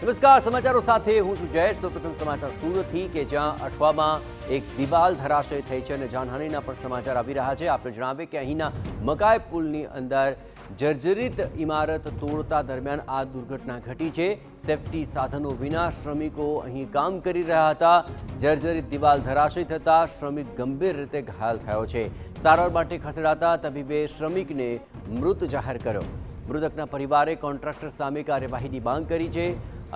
નમસ્કાર, સમાચારો સાથે હું છું જયેશ। તો પ્રથમ સમાચાર સુરતથી કે જ્યાં અઠવામાં એક દિવાલ ધરાશય થઈ છે અને જાનહાનિના પણ સમાચાર આવી રહ્યા છે। આપણે જણાવીએ કે અહીંના મકાઈ પુલની અંદર જર્જરિત ઇમારત તોડતા દરમિયાન આ દુર્ઘટના ઘટી છે। સેફટી સાધનો વિના શ્રમિકો અહીં કામ કરી રહ્યા હતા। જર્જરિત દિવાલ ધરાશય થતાં શ્રમિક ગંભીર રીતે ઘાયલ થયો છે। સારવાર માટે ખસેડાતા તબીબે શ્રમિકને મૃત જાહેર કર્યો। મૃતકના પરિવારે કોન્ટ્રાક્ટર સામે કાર્યવાહીની માંગ કરી છે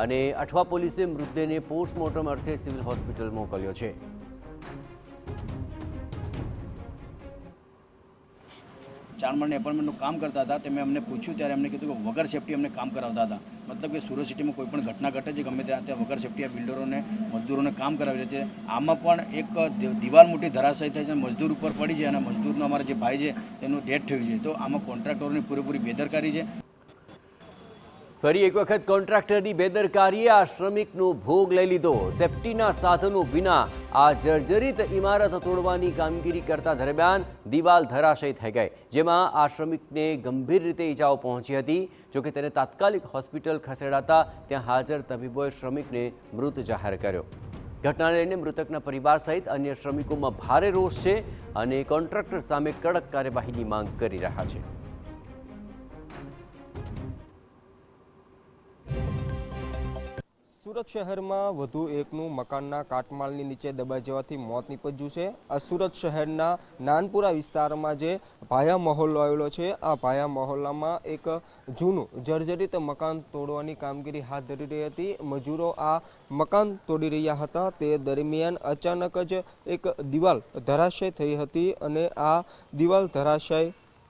અને અઠવા પોલીસે મૃતદેહને પોસ્ટમોર્ટમ અર્થે સિવિલ હોસ્પિટલ મોકલ્યો છે। ચાર માળની એપાર્ટમેન્ટનું કામ કરતા હતા તે મેં અમને પૂછ્યું ત્યારે અમને કીધું કે વગર સેફટી અમને કામ કરાવતા હતા। મતલબ કે સુરત સિટીમાં કોઈ પણ ઘટના ઘટે છે ગમે ત્યાં વગર સેફટી આ બિલ્ડરોને મજદૂરોને કામ કરાવી રહ્યા છે। આમાં પણ એક દિવાલ મોટી ધરાશય થાય છે, મજદૂર ઉપર પડી છે અને મજદૂરનો અમારા જે ભાઈ છે તેનું ડેથ થયું છે। તો આમાં કોન્ટ્રાક્ટરોની પૂરેપૂરી બેદરકારી છે। ફરી એક વખત કોન્ટ્રાક્ટરની બેદરકારીએ આ શ્રમિકનો ભોગ લઈ લીધો। સેફટીના સાધનો વિના આ જર્જરિત ઇમારત તોડવાની કામગીરી કરતા દરમિયાન દિવાલ ધરાશય થઈ ગઈ, જેમાં આ શ્રમિકને ગંભીર રીતે ઈજાઓ પહોંચી હતી। જોકે તેને તાત્કાલિક હોસ્પિટલ ખસેડાતા ત્યાં હાજર તબીબોએ શ્રમિકને મૃત જાહેર કર્યો। ઘટનાને લઈને મૃતકના પરિવાર સહિત અન્ય શ્રમિકોમાં ભારે રોષ છે અને કોન્ટ્રાક્ટર સામે કડક કાર્યવાહીની માંગ કરી રહ્યા છે। સુરત શહેરમાં વધુ એકનું મકાનના કાટમાળની નીચે દબાઈ જવાથી મોત નીપજ્યું છે। આ સુરત શહેરના નાનપુરા વિસ્તારમાં જે ભાયા મહોલ્લો આવેલો છે, આ ભાયા મહોલ્લામાં એક જૂનું જર્જરિત મકાન તોડવાની કામગીરી હાથ ધરી રહી હતી। મજૂરો આ મકાન તોડી રહ્યા હતા તે દરમિયાન અચાનક જ એક દિવાલ ધરાશય થઈ હતી અને આ દિવાલ ધરાશય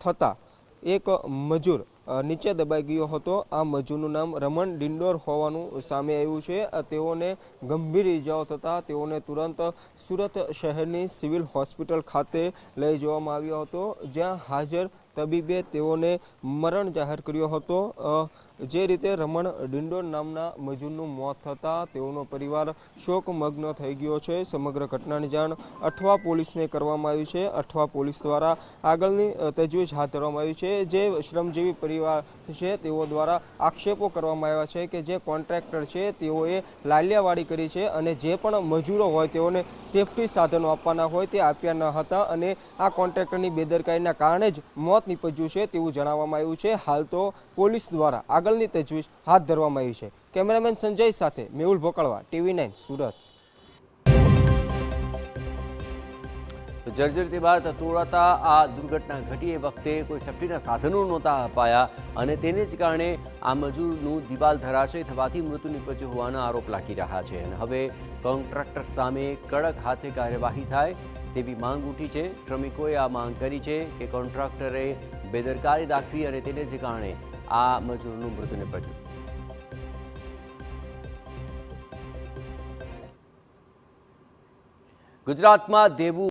થતાં એક મજૂર નીચે દબાઈ ગયો હતો। આ મજૂરનું નામ રમણ ડિંડોર હોવાનું સામે આવ્યું છે। તેઓને ગંભીર ઇજાઓ થતાં તેઓને તુરંત સુરત શહેરની સિવિલ હોસ્પિટલ ખાતે લઈ જવામાં આવ્યો હતો, જ્યાં હાજર તબીબે તેઓને મરણ જાહેર કર્યો હતો। જે રીતે રમણ ડિંડોર નામના મજૂરનું મોત થતાં તેઓનો પરિવાર શોકમગ્ન થઈ ગયો છે। સમગ્ર ઘટનાની જાણ અઠવા પોલીસને કરવામાં આવી છે। અઠવા પોલીસ દ્વારા આગળની તજવીજ હાથ ધરવામાં આવી છે। જે શ્રમજીવી પરિવાર છે તેઓ દ્વારા આક્ષેપો કરવામાં આવ્યા છે કે જે કોન્ટ્રાક્ટર છે તેઓએ લાલિયાવાડી કરી છે અને જે પણ મજૂરો હોય તેઓને સેફટી સાધનો આપવાના હોય તે આપ્યા ન હતા અને આ કોન્ટ્રાક્ટરની બેદરકારીના કારણે જ મોત નીપજ્યું છે તેવું જણાવવામાં આવ્યું છે। હાલ તો પોલીસ દ્વારા આગળની તજવીજ હાથ ધરવામાં આવી છે। કેમેરામેન સંજય સાથે મેહુલ ભોકળવા, TV9 સુરત। જર્જરિત ઇમારત તોડાતા આ દુર્ઘટના ઘટી એ વખતે કોઈ સેફટીના સાધનો નહોતા અપાયા અને તેને જ કારણે આ મજૂરનું દિવાલ ધરાશય થવાથી મૃત્યુ નીપજ્યું હોવાના આરોપ લાગી રહ્યા છે અને હવે કોન્ટ્રાક્ટર સામે કડક હાથે કાર્યવાહી થાય તેવી માંગ ઉઠી છે। શ્રમિકોએ આ માંગ કરી છે કે કોન્ટ્રાક્ટરે બેદરકારી દાખવી અને તેને જ કારણે આ મજૂરનું મૃત્યુ નીપજ્યું। ગુજરાતમાં દેવું